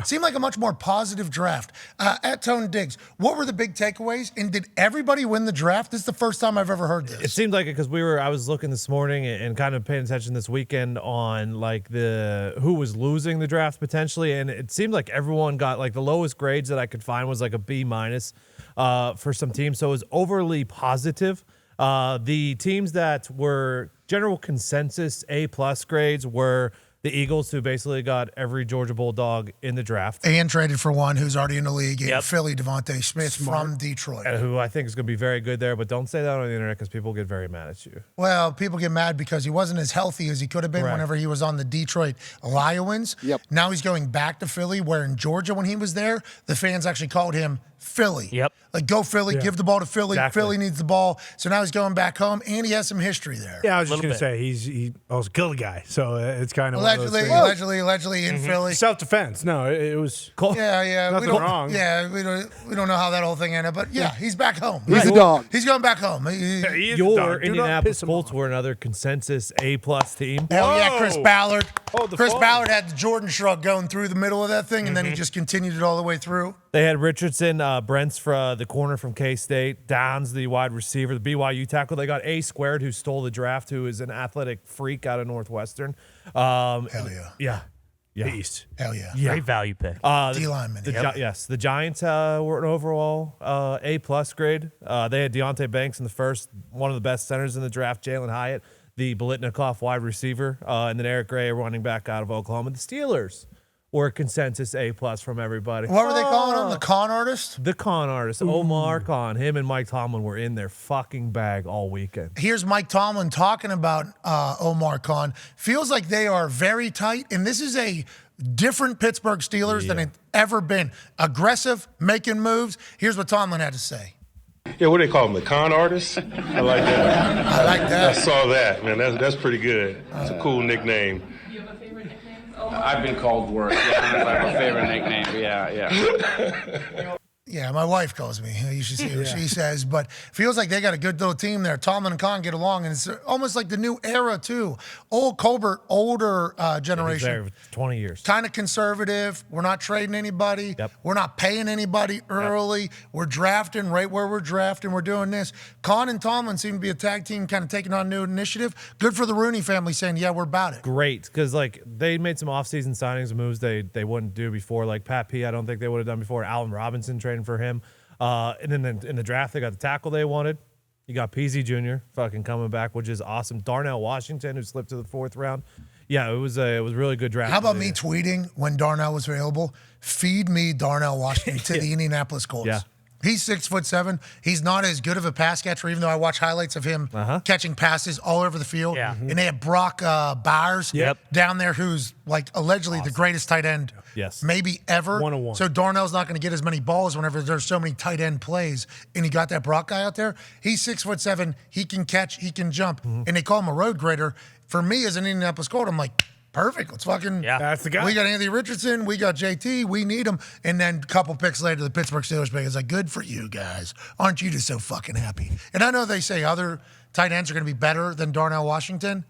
Seemed like a much more positive draft. At Tone Diggs, what were the big takeaways? And did everybody win the draft? This is the first time I've ever heard this. It seemed like it because I was looking this morning and kind of paying attention this weekend on like who was losing the draft potentially, and it seemed like everyone got like the lowest grades that I could find was like a B- for some teams, so it was overly positive. The teams that were general consensus A+ grades were the Eagles, who basically got every Georgia Bulldog in the draft. And traded for one who's already in the league in Philly, Devontae Smith from Detroit. Who I think is going to be very good there, but don't say that on the internet because people get very mad at you. Well, people get mad because he wasn't as healthy as he could have been whenever he was on the Detroit Lions. Yep. Now he's going back to Philly, where in Georgia when he was there, the fans actually called him Philly. Yep. Like, go Philly, give the ball to Philly. Exactly. Philly needs the ball. So now he's going back home, and he has some history there. Yeah, I was just going to say, he also killed a guy. So it's kind of Allegedly in Philly. self-defense. No, it was cool. Yeah. Nothing wrong. Yeah, we don't know how that whole thing ended, but he's back home. He's a dog. He's going back home. Your Indianapolis Colts were another consensus A+ team. Hell yeah, Chris Ballard. Chris phone. Ballard had the Jordan shrug going through the middle of that thing, and then he just continued it all the way through. They had Richardson, Brents for the corner from K-State, Dahn's the wide receiver, the BYU tackle. They got A Squared, who stole the draft, who is an athletic freak out of Northwestern. Hell yeah. Yeah. Beast. Hell yeah. Great value pick. D lineman. Yes, the Giants were an overall A+ grade. They had Deonte Banks in the first, one of the best centers in the draft, Jalen Hyatt, the Biletnikoff wide receiver, and then Eric Gray, running back out of Oklahoma. The Steelers were a consensus A+ from everybody. What were they calling him? The con artist? The con artist, Omar Khan. Him and Mike Tomlin were in their fucking bag all weekend. Here's Mike Tomlin talking about Omar Khan. Feels like they are very tight, and this is a different Pittsburgh Steelers than it's ever been. Aggressive, making moves. Here's what Tomlin had to say. Yeah, what do they call them? The con artists? I like that. I like that. I saw that, man. That's pretty good. It's a cool nickname. I've been called worse. Yeah, I don't know if I have a favorite nickname, but yeah. Yeah, my wife calls me. You should see what she says. But feels like they got a good little team there. Tomlin and Khan get along, and it's almost like the new era, too. Old Colbert, older generation. There for 20 years. Kind of conservative. We're not trading anybody. Yep. We're not paying anybody early. Yep. We're drafting right where we're drafting. We're doing this. Khan and Tomlin seem to be a tag team kind of taking on new initiative. Good for the Rooney family saying, yeah, we're about it. Great, because like they made some offseason signings, moves they wouldn't do before. Like Pat P, I don't think they would have done before. Allen Robinson trading for him. And then in the draft, they got the tackle they wanted. You got Peasy Jr. fucking coming back, which is awesome. Darnell Washington, who slipped to the 4th round. Yeah, it was a really good draft. How about me tweeting when Darnell was available? Feed me Darnell Washington to the Indianapolis Colts. Yeah. He's 6'7". He's not as good of a pass catcher, even though I watch highlights of him catching passes all over the field. Yeah. And they have Brock Bowers down there, who's like allegedly the greatest tight end maybe ever. 101. So Darnell's not going to get as many balls whenever there's so many tight end plays. And he got that Brock guy out there. He's 6'7". He can catch. He can jump. And they call him a road grader. For me as an Indianapolis Colt, I'm like, perfect. Let's fucking. Yeah. That's the guy. We got Anthony Richardson. We got JT. We need him. And then a couple picks later, the Pittsburgh Steelers pick is like, good for you guys. Aren't you just so fucking happy? And I know they say other tight ends are going to be better than Darnell Washington.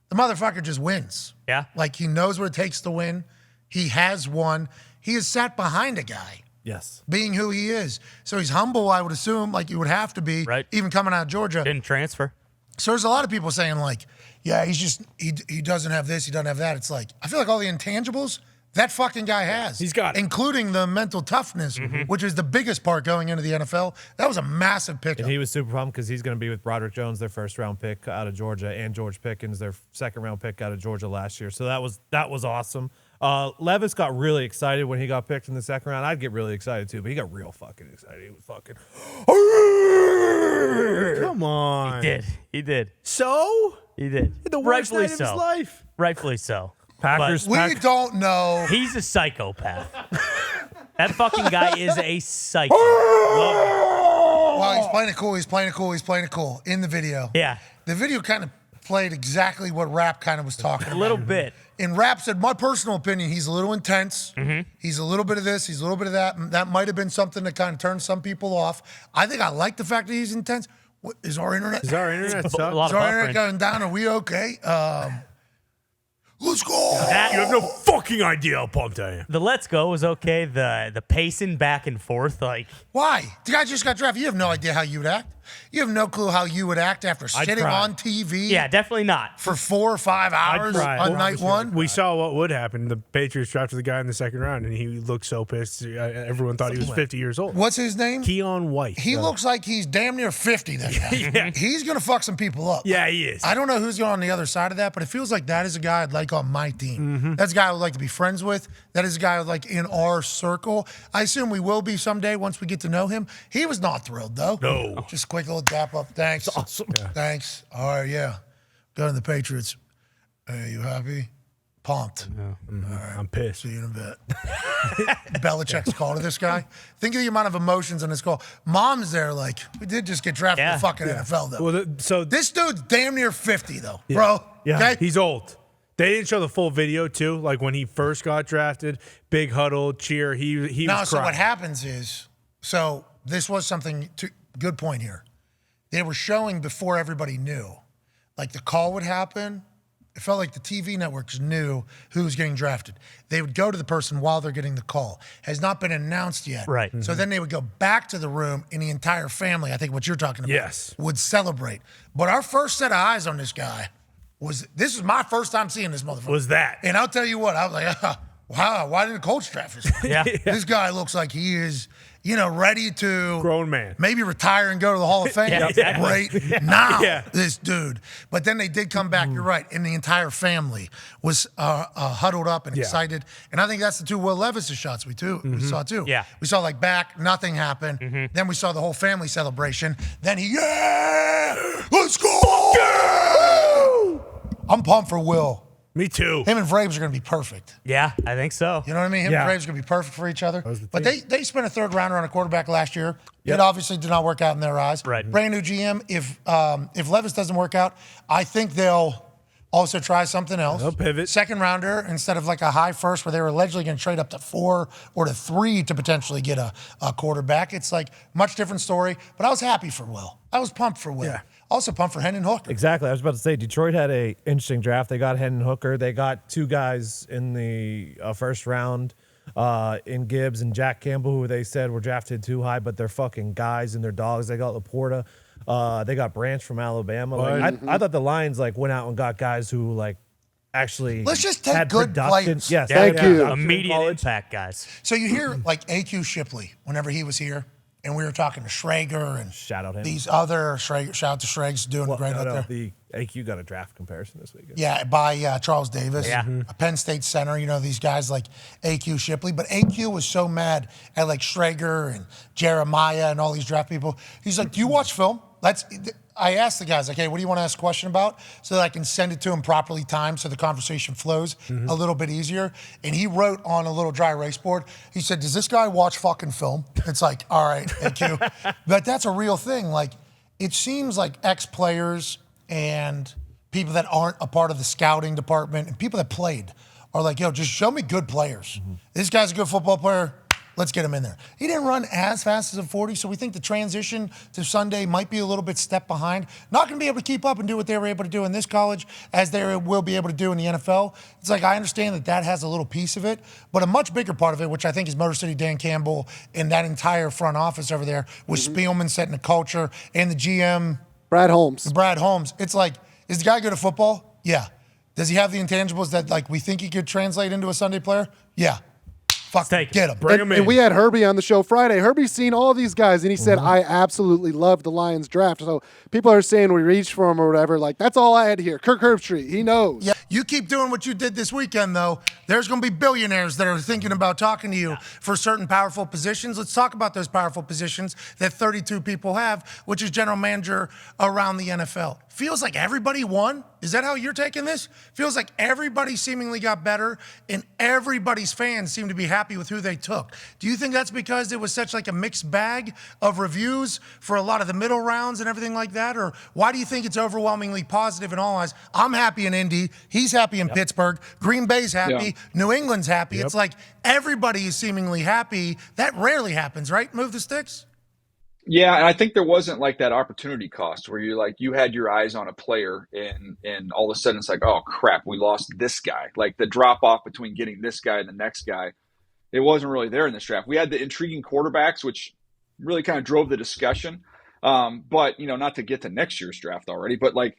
The motherfucker just wins. Yeah. Like he knows what it takes to win. He has won. He has sat behind a guy. Yes. Being who he is. So he's humble, I would assume, like you would have to be, right. Even coming out of Georgia. Didn't transfer. So there's a lot of people saying like, yeah, he's just, he doesn't have this, he doesn't have that. It's like, I feel like all the intangibles, that fucking guy has. He's got it. Including the mental toughness, which is the biggest part going into the NFL. That was a massive pickup. And he was super pumped because he's going to be with Broderick Jones, their 1st-round pick out of Georgia, and George Pickens, their 2nd-round pick out of Georgia last year. So that was awesome. Levis got really excited when he got picked in the 2nd round. I'd get really excited too, but he got real fucking excited. He was fucking. Come on. He did. So? He did. The worst Rightfully night of his so. life. Rightfully so. Packers. We don't know. He's a psychopath. That fucking guy is a psycho. Well, he's playing it cool in the video. Yeah. The video kind of played exactly what Rap kind of was talking about. A little bit. And Rap said, my personal opinion, he's a little intense. He's a little bit of this. He's a little bit of that. That might have been something that kind of turned some people off. I think I like the fact that he's intense. What, is our internet? Is our internet A suck? lot Is of our internet buffering. going down? Are we okay? Let's go. You have no fucking idea how pumped I am. The let's go was okay. The pacing back and forth, like Why? The guy just got drafted. You have no idea how you would act. You have no clue how you would act after sitting cry. on TV yeah, definitely not. for 4 or 5 hours cry. on night one. We saw what would happen. The Patriots drafted the guy in the second round, and he looked so pissed. Everyone thought he was 50 years old. What's his name? Keon White. He looks like he's damn near 50, that guy. He's going to fuck some people up. Yeah, he is. I don't know who's going on the other side of that, but it feels like that is a guy I'd like on my team. That's a guy I would like to be friends with. That is a guy like in our circle. I assume we will be someday once we get to know him. He was not thrilled, though. No. Just a quick little dap up. Thanks. It's awesome. Yeah. Thanks. All right, yeah. Go to the Patriots. Hey, you happy? Pumped. I'm pissed. See you in a bit. Belichick's call to this guy. Think of the amount of emotions on this call. Mom's there like, we did just get drafted in the fucking NFL, though. Well, so This dude's damn near 50, though, bro. yeah, Okay? he's old. They didn't show the full video too. Like when he first got drafted, big huddle, cheer. He No, was so crying. what happens is, so this was something, good point here. They were showing before everybody knew. Like the call would happen. It felt like the TV networks knew who was getting drafted. They would go to the person while they're getting the call. Has not been announced yet. Right. So then they would go back to the room and the entire family, I think what you're talking about, Yes. would celebrate. But our first set of eyes on this guy this was my first time seeing this motherfucker. Was that? And I'll tell you what, I was like, wow, why didn't the Colts draft this guy? Yeah. This guy looks like he is, ready to Grown man. maybe retire and go to the Hall of Fame Yeah, exactly. right now. Yeah. This dude. But then they did come back. You're right, and the entire family was huddled up and excited. And I think that's the two Will Levis shots we saw too. Yeah. We saw like back, nothing happened. Then we saw the whole family celebration. Then let's go. I'm pumped for Will. Me too. Him and Vraves are going to be perfect. Yeah, I think so. You know what I mean? Him Yeah. and Braves are going to be perfect for each other. the But team. they spent a third rounder on a quarterback last year. It obviously did not work out in their eyes. Right. Brand new GM. If Levis doesn't work out, I think they'll also try something else. They'll pivot. Second rounder instead of like a high first where they were allegedly going to trade up to 4 or to 3 to potentially get a quarterback. It's like much different story. But I was happy for Will. I was pumped for Will. Yeah. Also pumped for Hendon Hooker. Exactly. I was about to say Detroit had a interesting draft. They got Hendon Hooker. They got 2 guys in the first round in Gibbs and Jack Campbell, who they said were drafted too high, but they're fucking guys and they're dogs. They got Laporta. They got Branch from Alabama. Like, I thought the Lions went out and got guys who actually Let's just take had good production. players. Yes, Thank had you. production in Immediate college. impact, guys. So you hear like AQ Shipley whenever he was here, and we were talking to Schrager and Shout out him. these other shout out to Schrags doing great out there. The AQ got a draft comparison this weekend. Yeah, by Charles Davis, a Penn State center. These guys like AQ Shipley. But AQ was so mad at like Schrager and Jeremiah and all these draft people. He's like, do you watch film? I asked the guys, like, hey, what do you want to ask a question about? So that I can send it to him properly timed so the conversation flows a little bit easier. And he wrote on a little dry erase board, he said, does this guy watch fucking film? It's like, all right, AQ. But that's a real thing. Like, it seems like ex-players and people that aren't a part of the scouting department and people that played are like, yo, just show me good players. This guy's a good football player. Let's get him in there. He didn't run as fast as a 40, so we think the transition to Sunday might be a little bit step behind. Not going to be able to keep up and do what they were able to do in this college as they will be able to do in the NFL. It's like I understand that has a little piece of it, but a much bigger part of it, which I think is Motor City Dan Campbell and that entire front office over there with Spielman setting the culture and the GM, Brad Holmes. Brad Holmes. It's like, is the guy good at football? Yeah. Does he have the intangibles that we think he could translate into a Sunday player? Yeah. Fuck, take it. get him. Bring him in. And we had Herbie on the show Friday. Herbie's seen all these guys, and he said, I absolutely love the Lions draft. So people are saying we reached for him or whatever. Like, that's all I had to hear. Kirk Herbstreit, he knows. Yeah, you keep doing what you did this weekend, though. There's going to be billionaires that are thinking about talking to you for certain powerful positions. Let's talk about those powerful positions that 32 people have, which is general manager around the NFL. Feels like everybody won. Is that how you're taking this? Feels like everybody seemingly got better, and everybody's fans seem to be happy with who they took. Do you think that's because it was such like a mixed bag of reviews for a lot of the middle rounds and everything like that? Or why do you think it's overwhelmingly positive in all eyes? I'm happy in Indy. He's happy in Pittsburgh. Green Bay's happy. Yeah. New England's happy. It's like everybody is seemingly happy. That rarely happens, right? Move the sticks. Yeah, and I think there wasn't like that opportunity cost where you had your eyes on a player and all of a sudden it's like, oh crap, we lost this guy. Like the drop off between getting this guy and the next guy, it wasn't really there in this draft. We had the intriguing quarterbacks, which really kind of drove the discussion. But not to get to next year's draft already, but like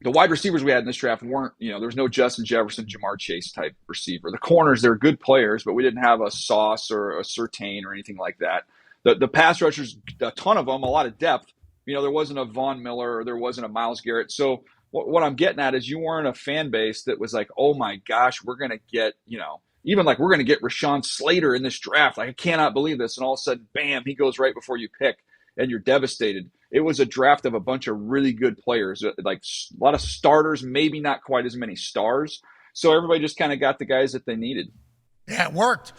the wide receivers we had in this draft weren't, there was no Justin Jefferson, Jamar Chase type receiver. The corners, they're good players, but we didn't have a Sauce or a Surtain or anything like that. The pass rushers, a ton of them, a lot of depth. There wasn't a Von Miller or there wasn't a Myles Garrett. So what I'm getting at is you weren't a fan base that was like, oh my gosh, we're going to get, even like we're going to get Rashawn Slater in this draft. Like I cannot believe this. And all of a sudden, bam, he goes right before you pick and you're devastated. It was a draft of a bunch of really good players, like a lot of starters, maybe not quite as many stars. So everybody just kind of got the guys that they needed. Yeah, it worked.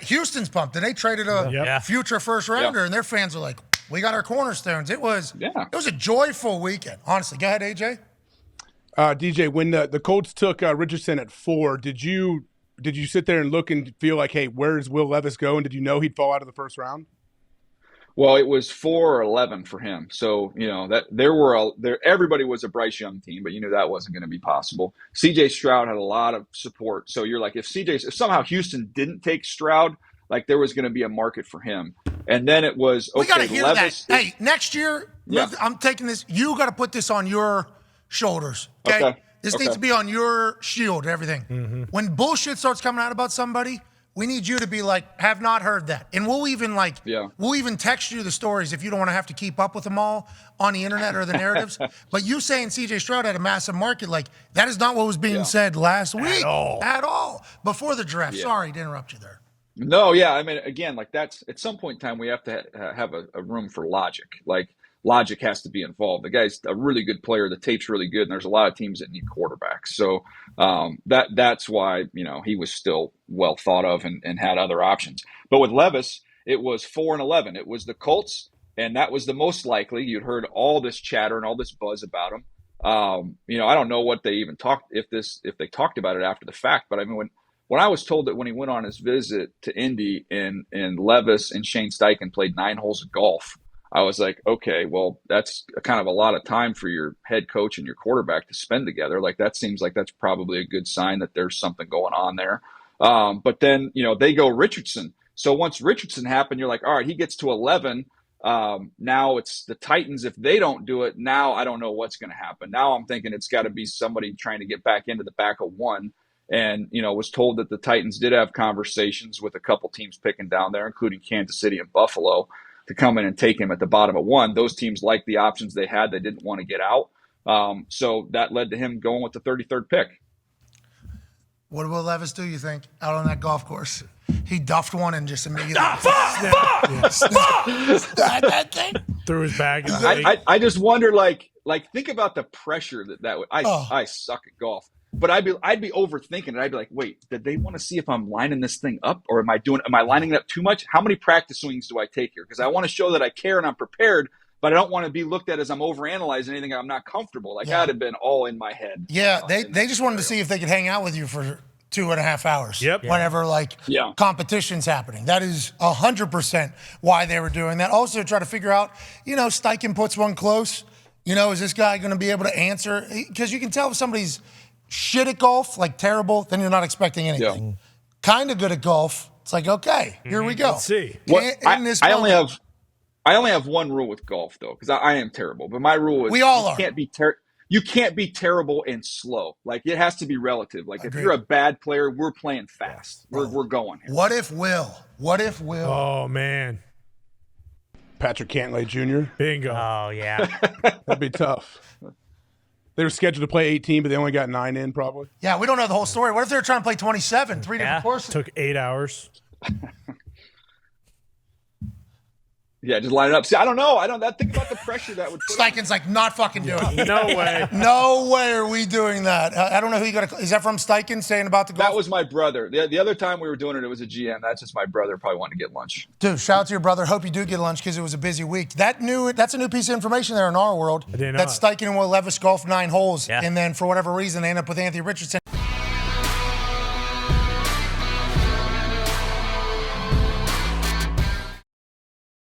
Houston's pumped. And they traded a future first rounder, and their fans were like, we got our cornerstones. It was a joyful weekend, honestly. Go ahead, AJ. DJ, when the Colts took Richardson at 4, did you sit there and look and feel like, hey, where's Will Levis go? And did you know he'd fall out of the first round? Well, it was 4 or 11 for him. So, that everybody was a Bryce Young team, but you knew that wasn't going to be possible. CJ Stroud had a lot of support. So you're like, if somehow Houston didn't take Stroud, like there was going to be a market for him. And then it was, okay, we got to hear Levis, that. Hey, next year, I'm taking this. You got to put this on your shoulders. Okay. This needs to be on your shield, everything. Mm-hmm. When bullshit starts coming out about somebody, we need you to be like, have not heard that. And we'll even text you the stories if you don't want to have to keep up with them all on the internet or the narratives. But you saying CJ Stroud had a massive market, like that is not what was being said last week at all before the draft. Yeah. Sorry to interrupt you there. No, yeah. I mean, again, like that's at some point in time, we have to have a room for logic. Like logic has to be involved. The guy's a really good player. The tape's really good. And there's a lot of teams that need quarterbacks. So that's why, he was still well thought of and had other options. But with Levis, it was 4 and 11. It was the Colts, and that was the most likely. You'd heard all this chatter and all this buzz about him. I don't know what they even if they talked about it after the fact, but I mean, when I was told that when he went on his visit to Indy and Levis and Shane Steichen played 9 holes of golf, I was like, okay, well, that's kind of a lot of time for your head coach and your quarterback to spend together. Like that seems like that's probably a good sign that there's something going on there. But then, they go Richardson. So once Richardson happened, you're like, all right, he gets to 11. Now it's the Titans. If they don't do it, now I don't know what's going to happen. Now I'm thinking it's got to be somebody trying to get back into the back of 1. And, was told that the Titans did have conversations with a couple teams picking down there, including Kansas City and Buffalo, to come in and take him at the bottom of 1. Those teams liked the options they had. They didn't want to get out. So that led to him going with the 33rd pick. What will Levis do, you think, out on that golf course? He duffed one and just immediately that thing. Threw his bag. I just wonder, like think about the pressure that would. I suck at golf. But I'd be overthinking it. I'd be like, wait, did they want to see if I'm lining this thing up, or am I lining it up too much? How many practice swings do I take here? Because I want to show that I care and I'm prepared, but I don't want to be looked at as I'm overanalyzing anything. I'm not comfortable. Like that'd have been all in my head. Yeah, they just wanted to see if they could hang out with you for 2.5 hours. Yep. Whenever competition's happening. That is 100% why they were doing that. Also try to figure out, Steichen puts one close. Is this guy going to be able to answer? Because you can tell if somebody's shit at golf, like terrible, then you're not expecting anything. Yeah. Kind of good at golf, it's like, okay, here we go. Let's see. I only have one rule with golf though, because I am terrible. But my rule is we all are. You can't be terrible and slow. Like it has to be relative. Like if you're a bad player, we're playing fast. We're going here. What if Will? Oh man, Patrick Cantlay Jr. Bingo. Oh yeah, that'd be tough. They were scheduled to play 18, but they only got 9 in, probably. Yeah, we don't know the whole story. What if they were trying to play 27? 3 different courses? Took 8 hours. Yeah, just line it up. See, I don't know. Think about the pressure that would put Steichen's like, not fucking doing it. No way. No way are we doing that. I don't know who you got to – is that from Steichen saying about the golf? That was my brother. The other time we were doing it, it was a GM. That's just my brother probably wanted to get lunch. Dude, shout out to your brother. Hope you do get lunch because it was a busy week. That's a new piece of information there in our world. That Steichen and Will Levis golfed 9 holes, and then for whatever reason they end up with Anthony Richardson.